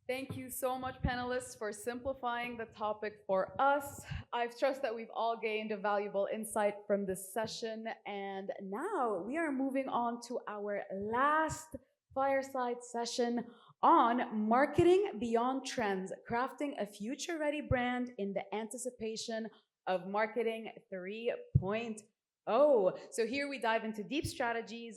Thank you so much, panelists, for simplifying the topic for us. I trust that we've all gained a valuable insight from this session. And now we are moving on to our last fireside session on marketing beyond trends, crafting a future ready brand in the anticipation of marketing 3.0. So here we dive into deep strategies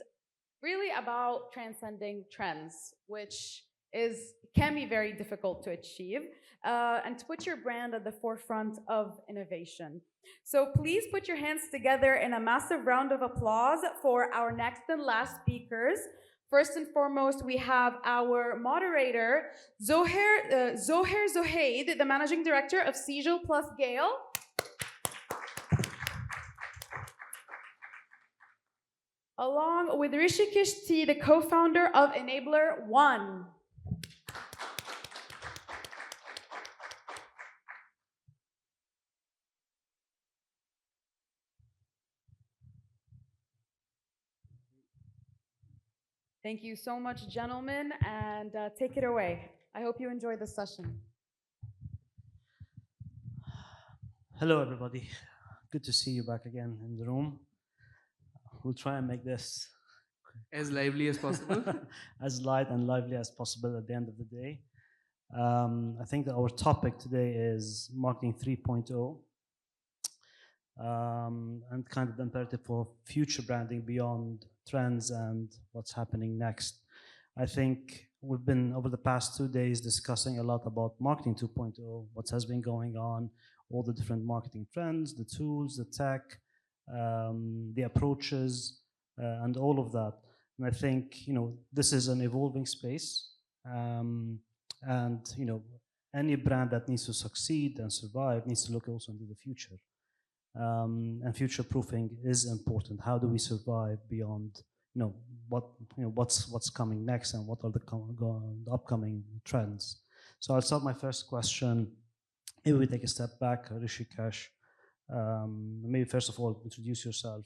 really about transcending trends, which is can be very difficult to achieve, and to put your brand at the forefront of innovation. So please put your hands together in a massive round of applause for our next and last speakers. First and foremost, we have our moderator, Zoher Zohaid, the managing director of Sejal Plus Gale. Along with Rishikesh T, the co-founder of Enabler One. Thank you so much, gentlemen, and take it away. I hope you enjoy this session. Hello, everybody. Good to see you back again in the room. We'll try and make this as lively as possible. as light and lively as possible at the end of the day. I think that our topic today is marketing 3.0, and kind of the imperative for future branding beyond trends and what's happening next. I think we've been over the past 2 days discussing a lot about marketing 2.0, what has been going on, all the different marketing trends, the tools, the tech, the approaches, and all of that. And I think this is an evolving space, and any brand that needs to succeed and survive needs to look also into the future. And future proofing is important. How do we survive beyond what's coming next and what are the upcoming trends? So I'll start my first question. Maybe we take a step back, Rishikesh. Maybe first of all introduce yourself,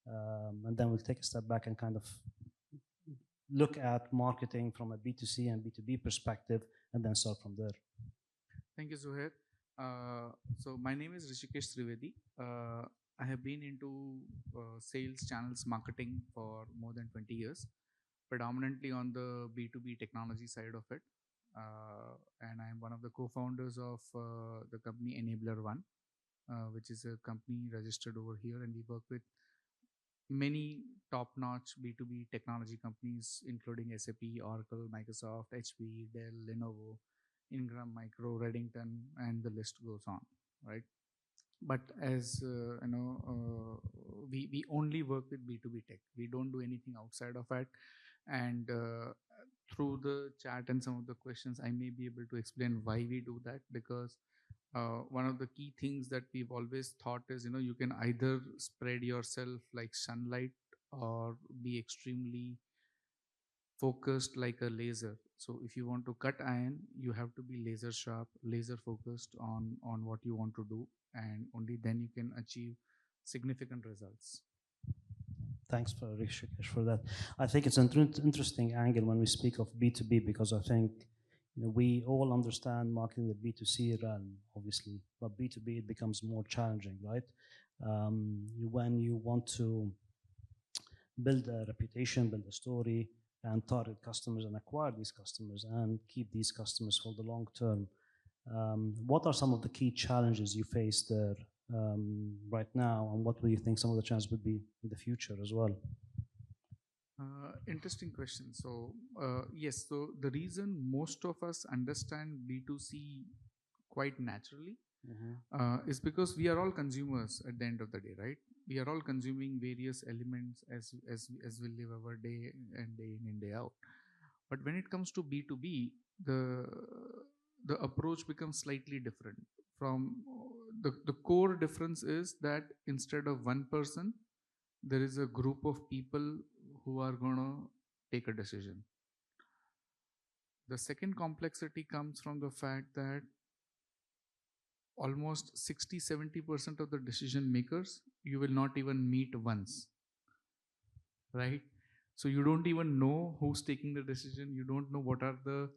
and then we'll take a step back and kind of look at marketing from a B2C and B2B perspective, and then start from there. Thank you, Zuhair. So my name is Rishikesh Trivedi. I have been into sales channels marketing for more than 20 years, predominantly on the B2B technology side of it. And I'm one of the co-founders of the company Enabler One, which is a company registered over here, and we work with many top-notch B2B technology companies, including SAP, Oracle, Microsoft, HP, Dell, Lenovo, Ingram Micro, Reddington, and the list goes on, right? But as we only work with B2B tech. We don't do anything outside of it. And through the chat and some of the questions, I may be able to explain why we do that, because one of the key things that we've always thought is, you can either spread yourself like sunlight or be extremely focused like a laser. So if you want to cut iron, you have to be laser sharp, laser focused on what you want to do, and only then you can achieve significant results. Thanks for Rishikesh for that. I think it's an interesting angle when we speak of B2B, because I think we all understand marketing the B2C realm, obviously, but B2B it becomes more challenging, right? When you want to build a reputation, build a story, and target customers and acquire these customers and keep these customers for the long term. What are some of the key challenges you face there right now, and what do you think some of the challenges would be in the future as well? Interesting question. So yes, so the reason most of us understand B2C quite naturally is because we are all consumers at the end of the day, right? We are all consuming various elements as we live our day in and day out. But when it comes to B2B, the approach becomes slightly different. From the core difference is that instead of one person, there is a group of people who are going to take a decision. The second complexity comes from the fact that almost 60-70% of the decision makers you will not even meet once, right? So you don't even know who's taking the decision. You don't know what are the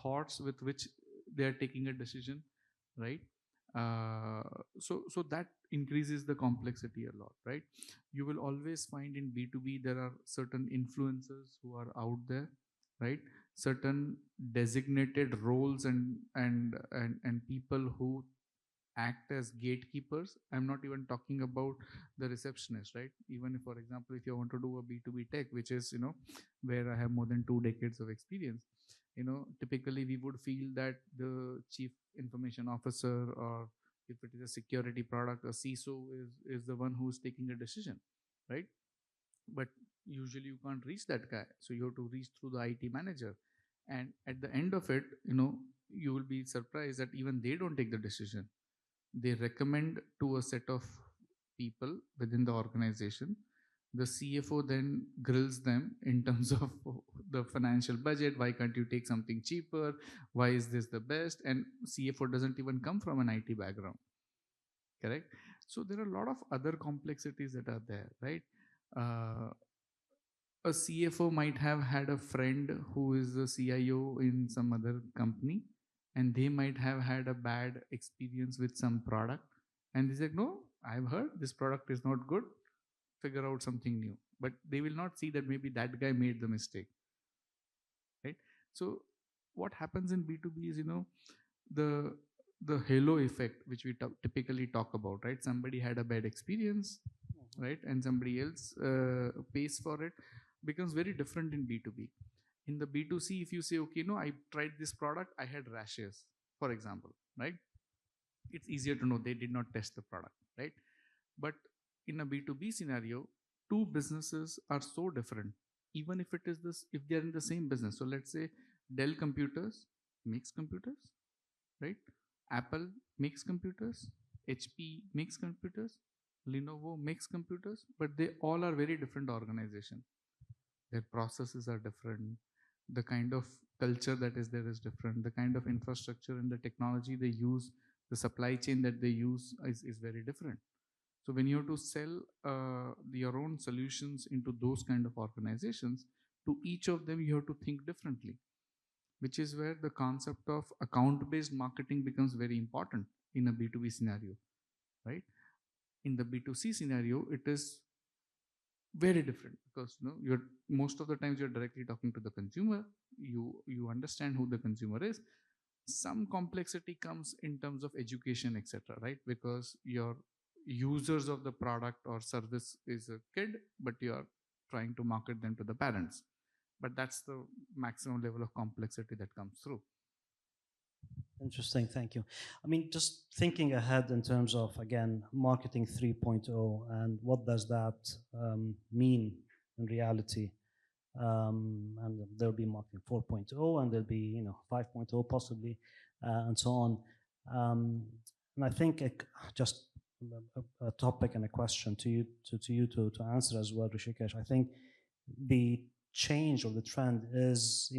thoughts with which they are taking a decision, right? So that increases the complexity a lot, right? You will always find in B2B there are certain influencers who are out there, right? Certain designated roles and people who act as gatekeepers. I'm not even talking about the receptionist, right? Even if, for example, if you want to do a B2B tech, which is, where I have more than 2 decades of experience, typically we would feel that the chief information officer, or if it is a security product, a CISO is the one who's taking a decision, right? But usually you can't reach that guy. So you have to reach through the IT manager. And at the end of it, you will be surprised that even they don't take the decision. They recommend to a set of people within the organization. The CFO then grills them in terms of the financial budget. Why can't you take something cheaper? Why is this the best? And CFO doesn't even come from an IT background, correct? So there are a lot of other complexities that are there, right? uh, a CFO might have had a friend who is a CIO in some other company, and they might have had a bad experience with some product. And they said, no, I've heard this product is not good, figure out something new. But they will not see that maybe that guy made the mistake, right? So what happens in B2B is, the the halo effect, which we typically talk about, right? Somebody had a bad experience, right? And somebody else pays for it, becomes very different in B2B. In the B2C, if you say, okay, no, I tried this product, I had rashes, for example, right? It's easier to know they did not test the product, right? But in a B2B scenario, two businesses are so different, even if it is this, if they're in the same business. So let's say Dell Computers makes computers, right? Apple makes computers, HP makes computers, Lenovo makes computers, but they all are very different organizations. Their processes are different. The kind of culture that is there is different. The kind of infrastructure and the technology they use, the supply chain that they use is very different. So when you have to sell your own solutions into those kind of organizations, to each of them you have to think differently, which is where the concept of account based marketing becomes very important in a B2B scenario, right? In the B2C scenario, it is very different, because you're most of the times you're directly talking to the consumer. You understand who the consumer is. Some complexity comes in terms of education, etc., right? Because your users of the product or service is a kid, but you are trying to market them to the parents. But that's the maximum level of complexity that comes through. Interesting, thank you. I mean, just thinking ahead in terms of, again, marketing 3.0, and what does that mean in reality? And there'll be marketing 4.0, and there'll be 5.0 possibly, and so on. And I think just a topic and a question to you to answer as well, Rishikesh. I think the change or the trend is,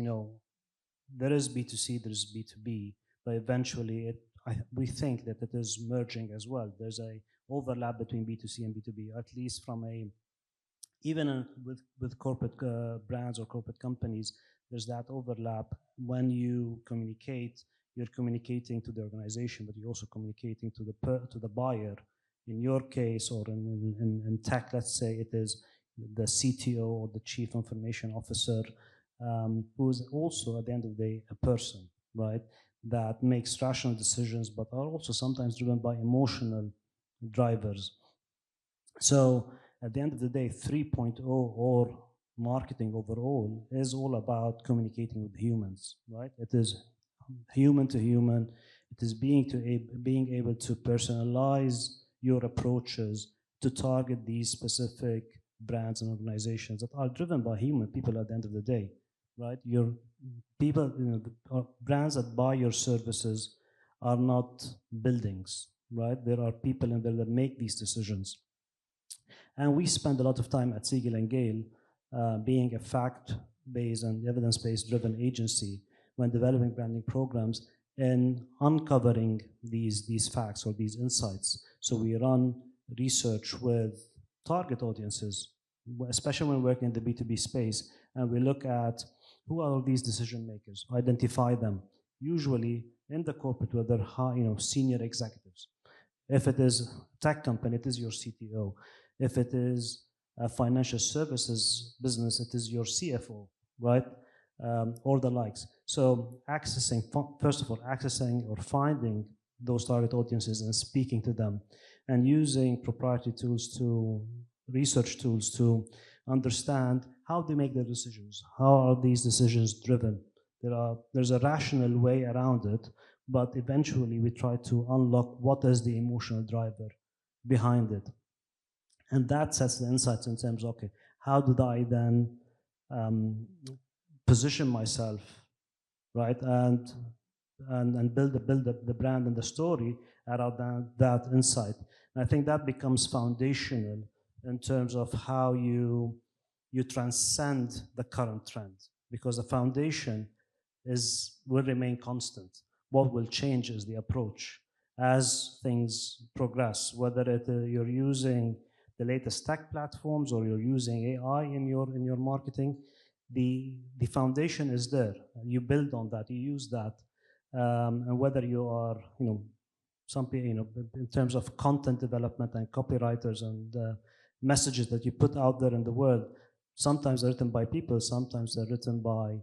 there is B2C, there is B2B, but eventually we think that it is merging as well. There's a overlap between B2C and B2B, at least from even with corporate brands or corporate companies. There's that overlap. When you communicate, you're communicating to the organization, but you're also communicating to the buyer. In your case, or in tech, let's say it is the CTO or the chief information officer, who is also at the end of the day a person, right? That makes rational decisions, but are also sometimes driven by emotional drivers. So at the end of the day, 3.0 or marketing overall is all about communicating with humans, right? It is human to human. It is being able to personalize your approaches to target these specific brands and organizations that are driven by human people at the end of the day, right? Your people, brands that buy your services are not buildings, right? There are people in there that make these decisions. And we spend a lot of time at Siegel and Gale being a fact-based and evidence-based driven agency when developing branding programs and uncovering these facts or these insights. So we run research with target audiences, especially when working in the B2B space, and we look at who are these decision makers, identify them, usually in the corporate where they're high, senior executives. If it is a tech company, it is your CTO. If it is a financial services business, it is your CFO, right? Or the likes. So first of all, accessing or finding those target audiences and speaking to them, and using proprietary tools research tools to understand how they make their decisions. How are these decisions driven? There's a rational way around it, but eventually we try to unlock what is the emotional driver behind it. And that sets the insights in terms of, okay, how did I then position myself, right? And build the brand and the story around that insight. And I think that becomes foundational in terms of how you transcend the current trend, because the foundation will remain constant. What will change is the approach as things progress, whether you're using the latest tech platforms or you're using AI in your marketing. The foundation is there. You build on that. You use that, and whether you are some in terms of content development and copywriters and messages that you put out there in the world, sometimes they're written by people, sometimes they're written by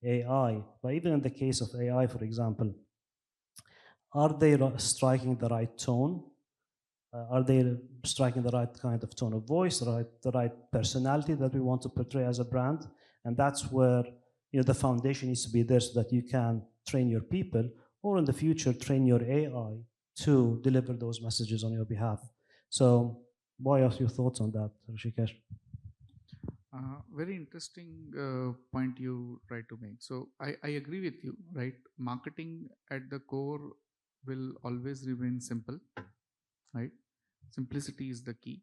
AI. But even in the case of AI, for example, are they striking the right tone? Are they striking the right kind of tone of voice, the right personality that we want to portray as a brand? And that's where the foundation needs to be there so that you can train your people, or in the future train your AI to deliver those messages on your behalf. So, what are your thoughts on that, Rishikesh? Very interesting point you try to make. So I agree with you, right? Marketing at the core will always remain simple, right? Simplicity is the key.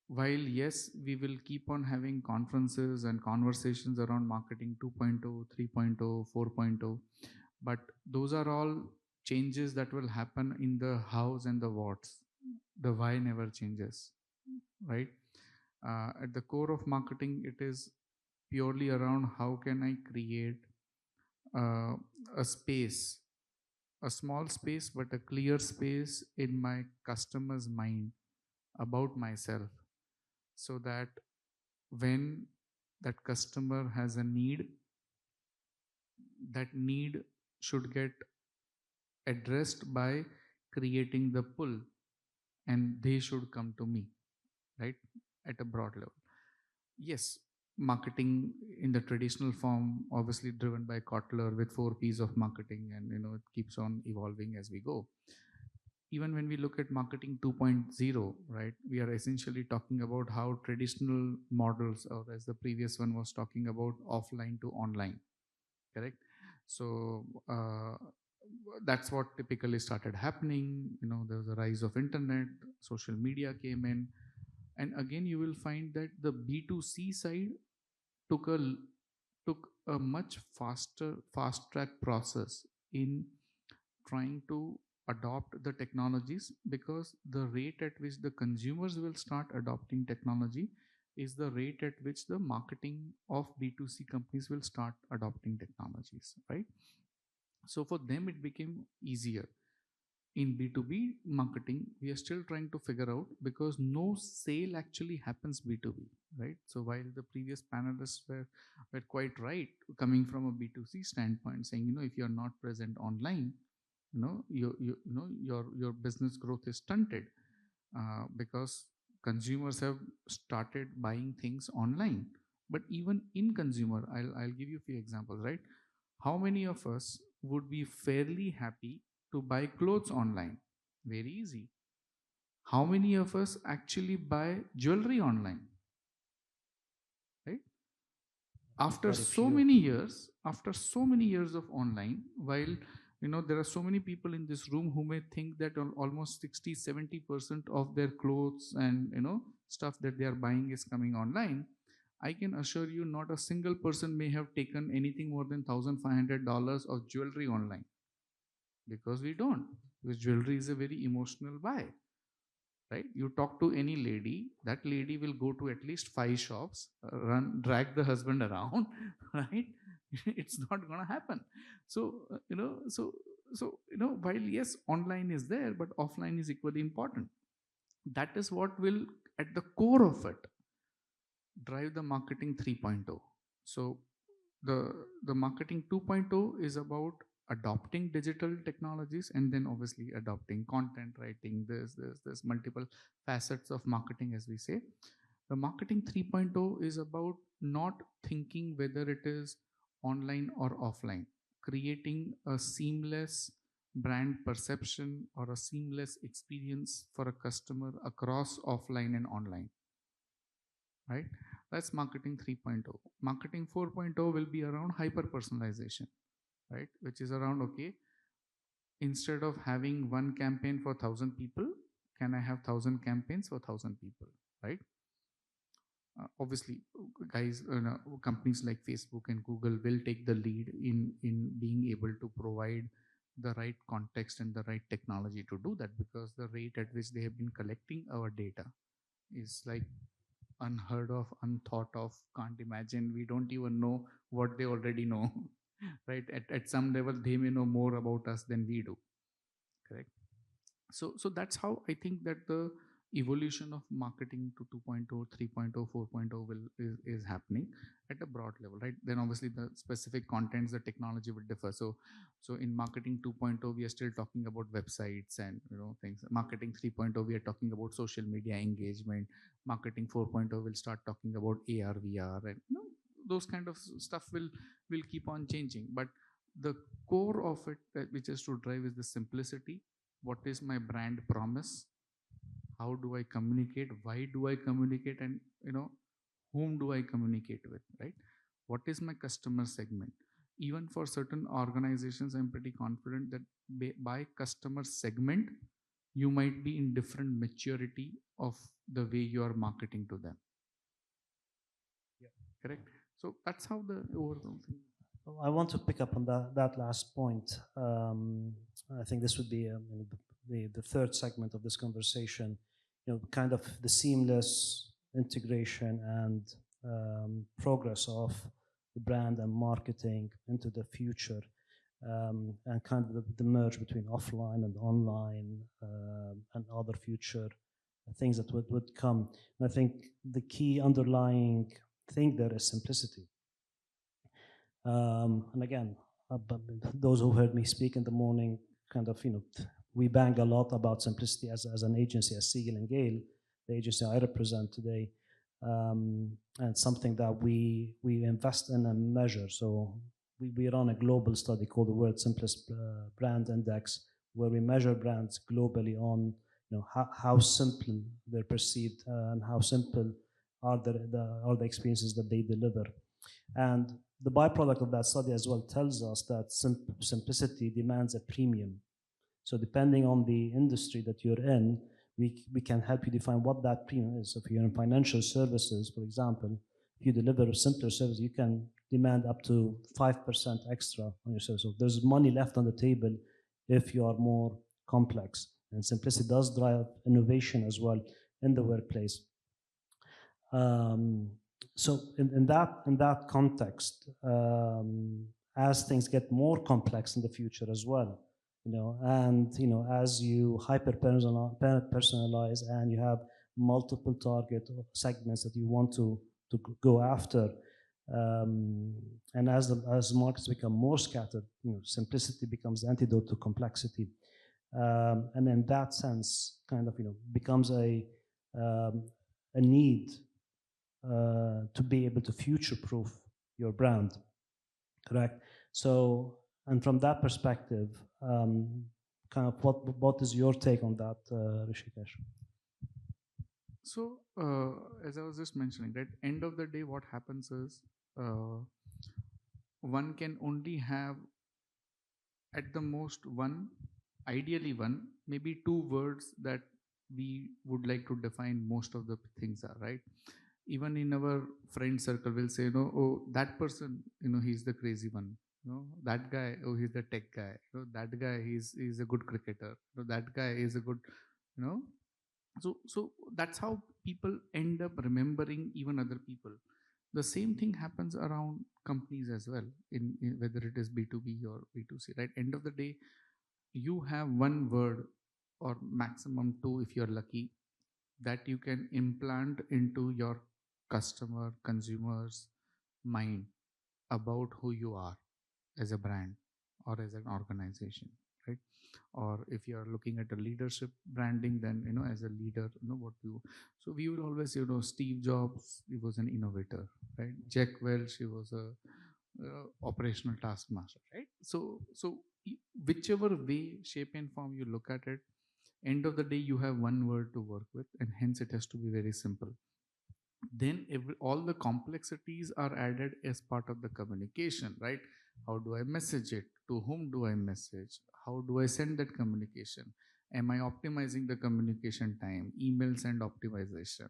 While yes, we will keep on having conferences and conversations around marketing 2.0, 3.0, 4.0, but those are all changes that will happen in the hows and the whats. The why never changes, right? At the core of marketing, it is purely around how can I create uh, a space, a small space, but a clear space in my customer's mind about myself, so that when that customer has a need, that need should get addressed by creating the pull, and they should come to me, right? At a broad level. Yes, marketing in the traditional form, obviously driven by Kotler with 4 P's of marketing, and it keeps on evolving as we go. Even when we look at marketing 2.0, right, we are essentially talking about how traditional models, or as the previous one was talking about, offline to online, correct? So that's what typically started happening. There was a rise of internet, social media came in, and again you will find that the B2C side took a took a much fast track process in trying to adopt the technologies, because the rate at which the consumers will start adopting technology is the rate at which the marketing of B2C companies will start adopting technologies, right? So for them it became easier. In B2B marketing, we are still trying to figure out, because no sale actually happens B2B, right? So while the previous panelists were quite right, coming from a B2C standpoint, saying, if you're not present online, your business growth is stunted, because consumers have started buying things online. But even in consumer, I'll give you a few examples, right? How many of us would be fairly happy to buy clothes online? Very easy. How many of us actually buy jewelry online? Right? After so many years, of online, while there are so many people in this room who may think that almost 60-70% of their clothes and stuff that they are buying is coming online, I can assure you not a single person may have taken anything more than $1,500 of jewelry online, because we don't, because jewelry is a very emotional buy. right? You talk to any lady, that lady will go to at least 5 shops, drag the husband around, right? It's not going to happen. So, while yes, online is there, but offline is equally important. That is what will, at the core of it, drive the marketing 3.0. So the marketing 2.0 is about adopting digital technologies, and then obviously adopting content writing. There's multiple facets of marketing, as we say. The marketing 3.0 is about not thinking whether it is online or offline, creating a seamless brand perception or a seamless experience for a customer across offline and online, right? That's marketing 3.0. Marketing 4.0 will be around hyper personalization, right? Which is around, okay, instead of having one campaign for 1,000 people, can I have 1,000 campaigns for 1,000 people, right? Obviously, guys, companies like Facebook and Google will take the lead in being able to provide the right context and the right technology to do that, because the rate at which they have been collecting our data is like unheard of, unthought of, can't imagine. We don't even know what they already know, right? At some level, they may know more about us than we do, correct? So that's how I think that the evolution of marketing to 2.0, 3.0, 4.0 is happening at a broad level, right? Then obviously the specific contents, the technology will differ. So in marketing 2.0, we are still talking about websites and things. Marketing 3.0, we are talking about social media engagement. Marketing 4.0 will start talking about AR, VR, and those kind of stuff will keep on changing. But the core of it, which is to drive, is the simplicity. What is my brand promise? How do I communicate? Why do I communicate? And whom do I communicate with, right? What is my customer segment? Even for certain organizations, I'm pretty confident that by customer segment, you might be in different maturity of the way you are marketing to them. Yeah. Correct. So that's how the overall thing. I want to pick up on that last point. I think this would be the third segment of this conversation. Kind of the seamless integration and progress of the brand and marketing into the future, and kind of the merge between offline and online, and other future things that would come. And I think the key underlying thing there is simplicity. And again, those who heard me speak in the morning, kind of, we bang a lot about simplicity as an agency, as Siegel and Gale, the agency I represent today, and something that we invest in and measure. So we run a global study called the World's Simplest Brand Index, where we measure brands globally on how simple they're perceived, and how simple are the experiences that they deliver. And the byproduct of that study as well tells us that simplicity demands a premium. So depending on the industry that you're in, we can help you define what that premium is. So if you're in financial services, for example, if you deliver a simpler service, you can demand up to 5% extra on your service. So there's money left on the table if you are more complex. And simplicity does drive innovation as well in the workplace. So in that context, as things get more complex in the future as well, and as you hyper personalize and you have multiple target segments that you want to go after, and as markets become more scattered, simplicity becomes the antidote to complexity, and in that sense, kind of becomes a need to be able to future-proof your brand, correct? So, and from that perspective, kind of what is your take on that, Rishikesh? So, as I was just mentioning, right, end of the day, what happens is one can only have at the most one, ideally one, maybe two words that we would like to define most of the things are, right? Even in our friend circle, we'll say, oh, that person, he's the crazy one. That guy, oh, he's the tech guy. That guy, he's a good cricketer. That guy is a good, So that's how people end up remembering even other people. The same thing happens around companies as well, in whether it is B2B or B2C, right? End of the day, you have one word or maximum two if you're lucky, that you can implant into your customer consumers mind about who you are as a brand or as an organization, right? Or if you are looking at a leadership branding, then as a leader, what you so we will always, Steve Jobs, he was an innovator, right? Jack Welch, he was a operational taskmaster, right? Whichever way, shape and form you look at it, end of the day you have one word to work with, and hence it has to be very simple. Then all the complexities are added as part of the communication, right? How do I message it? To whom do I message? How do I send that communication? Am I optimizing the communication time? Email send optimization,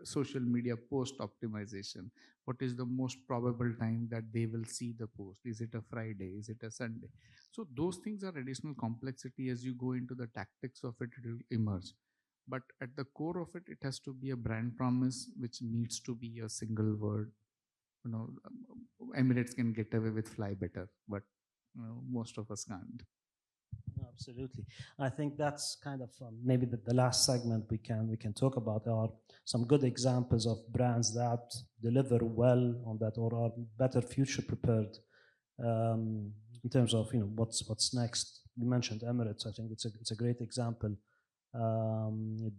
social media post optimization. What is the most probable time that they will see the post? Is it a Friday? Is it a Sunday? So those things are additional complexity. As you go into the tactics of it, it will emerge. But at the core of it, it has to be a brand promise, which needs to be a single word. Emirates can get away with fly better, but most of us can't. Absolutely. I think that's kind of maybe the last segment we can talk about are some good examples of brands that deliver well on that or are better future prepared in terms of what's next. You mentioned Emirates. I think it's a great example.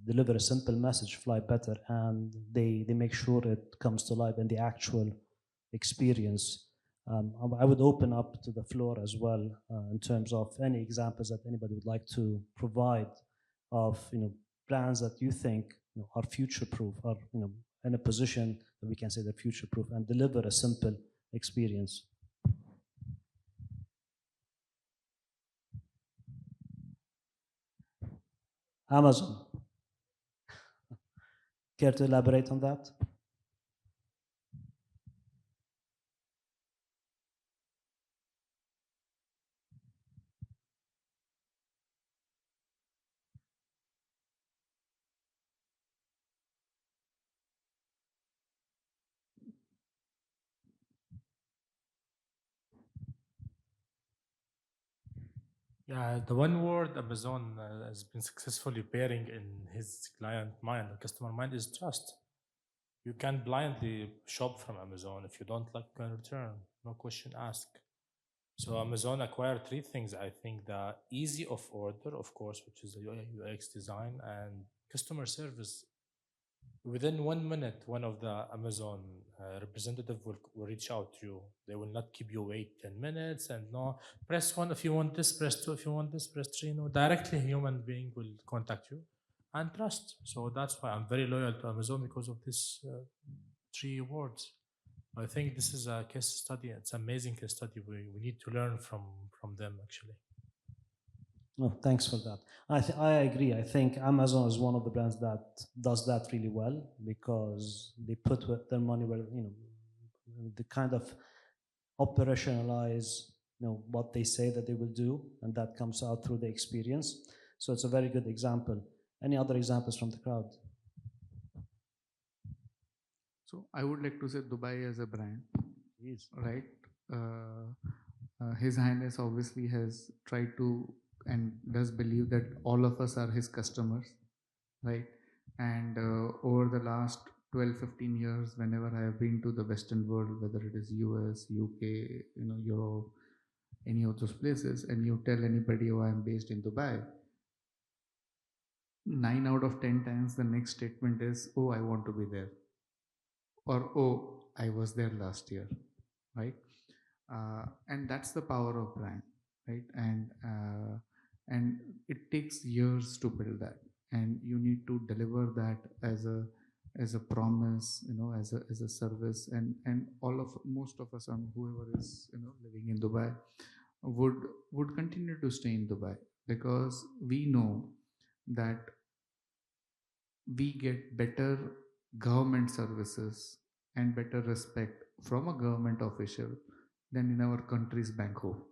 Deliver a simple message, fly better, and they make sure it comes to life in the actual experience. I would open up to the floor as well in terms of any examples that anybody would like to provide of brands that you think are future proof, are in a position that we can say they're future proof and deliver a simple experience. Amazon. Care to elaborate on that? Yeah, the one word Amazon has been successfully bearing in his client mind or customer mind is trust. You can blindly shop from Amazon. If you don't like, you can return. No question asked. So Amazon acquired three things. I think the easy of order, of course, which is the UI UX design and customer service. Within 1 minute, one of the Amazon representative will reach out to you. They will not keep you wait 10 minutes and no, press one if you want this, press two if you want this, press three. No, directly a human being will contact you and trust. So that's why I'm very loyal to Amazon because of this three words. I think this is a case study. It's an amazing case study. We need to learn from them actually. No, thanks for that. I agree. I think Amazon is one of the brands that does that really well because they put their money where they kind of operationalize what they say that they will do, and that comes out through the experience. So it's a very good example. Any other examples from the crowd? So I would like to say Dubai as a brand, Please. right? His Highness obviously has tried to and does believe that all of us are his customers, right? And over the last 12-15 years, whenever I have been to the Western world, whether it is US, UK, Europe, any of those places, and you tell anybody, oh, I'm based in Dubai, 9 out of 10 times the next statement is, oh, I want to be there, or oh, I was there last year, right? And that's the power of brand, right? And it takes years to build that, and you need to deliver that as a promise, as a service, and most of us, whoever is living in Dubai, would continue to stay in Dubai, because we know that we get better government services and better respect from a government official than in our country's banco,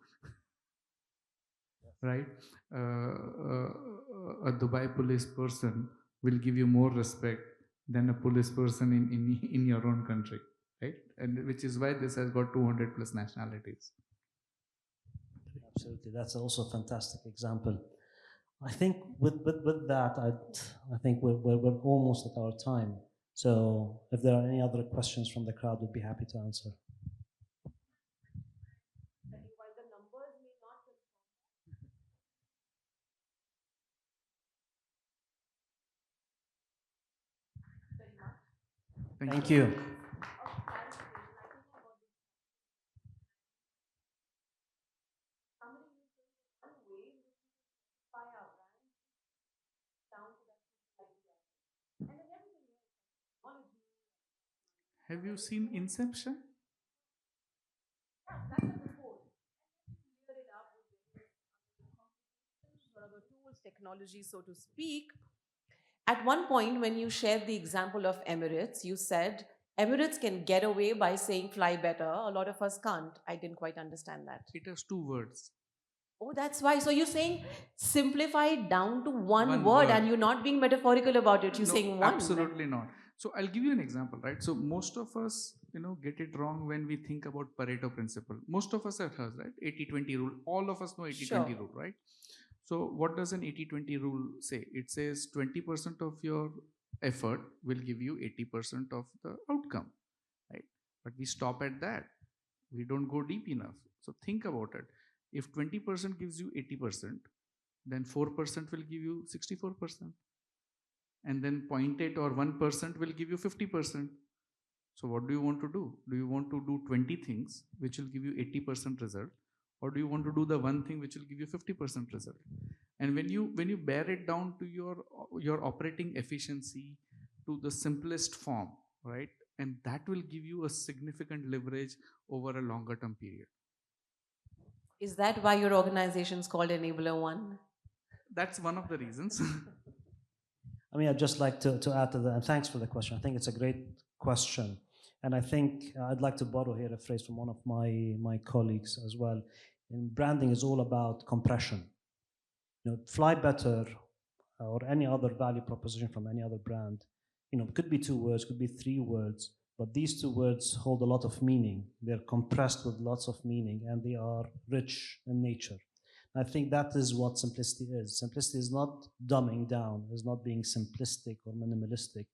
right? A Dubai police person will give you more respect than a police person in your own country, right? And which is why this has got 200 plus nationalities. Absolutely, that's also a fantastic example. I think with that, I think we're almost at our time. So if there are any other questions from the crowd, we'd be happy to answer. Thank you. Have you seen Inception? Technology, so to speak. At one point, when you shared the example of Emirates, you said Emirates can get away by saying fly better. A lot of us can't. I didn't quite understand that. It has 2 words. Oh, that's why. So you're saying simplify it down to one One word, word. and you're not being metaphorical about it. You're No, saying one. absolutely not. So I'll give you an example, right? So most of us, get it wrong when we think about Pareto principle. Most of us have heard, right? 80-20 rule. All of us know 80-20 rule, right? So what does an 80-20 rule say? It says 20% of your effort will give you 80% of the outcome, right? But we stop at that. We don't go deep enough. So think about it. If 20% gives you 80%, then 4% will give you 64%. And then 0.8 or 1% will give you 50%. So what do you want to do? Do you want to do 20 things which will give you 80% result, or do you want to do the one thing which will give you 50% result? And when you bear it down to your operating efficiency to the simplest form, right? And that will give you a significant leverage over a longer term period. Is that why your organization is called Enabler One? That's one of the reasons. I mean, I'd just like to add to that, and thanks for the question. I think it's a great question. And I think I'd like to borrow here a phrase from one of my colleagues as well. And branding is all about compression. Fly better or any other value proposition from any other brand, it could be 2 words, could be 3 words, but these 2 words hold a lot of meaning. They're compressed with lots of meaning, and they are rich in nature. I think that is what simplicity is. Simplicity is not dumbing down, is not being simplistic or minimalistic.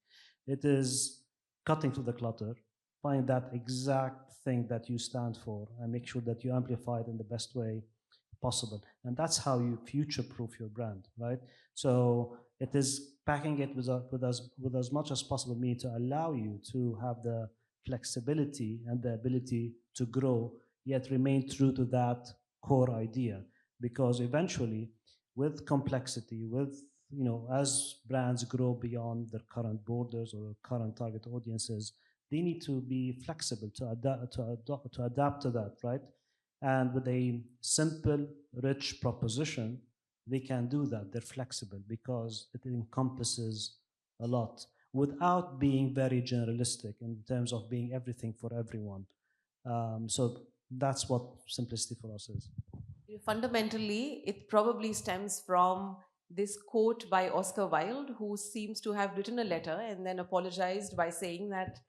It is cutting through the clutter, find that exact thing that you stand for, and make sure that you amplify it in the best way possible. And that's how you future-proof your brand, right? So it is packing it with as much as possible meaning to allow you to have the flexibility and the ability to grow, yet remain true to that core idea. Because eventually, with complexity, as brands grow beyond their current borders or current target audiences, they need to be flexible to adapt to that, right? And with a simple, rich proposition, they can do that. They're flexible because it encompasses a lot without being very generalistic in terms of being everything for everyone. So that's what simplicity for us is. Fundamentally, it probably stems from this quote by Oscar Wilde, who seems to have written a letter and then apologized by saying that,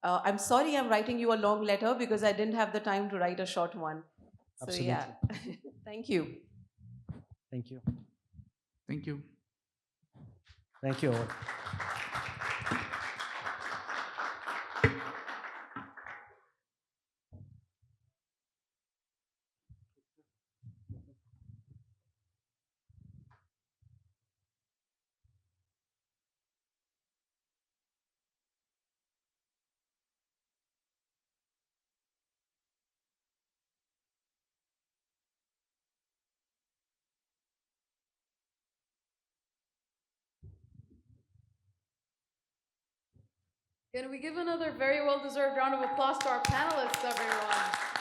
I'm sorry I'm writing you a long letter because I didn't have the time to write a short one. So, Absolutely. yeah. Thank you. Thank you. Thank you. Thank you all. Can we give another very well-deserved round of applause to our panelists, everyone?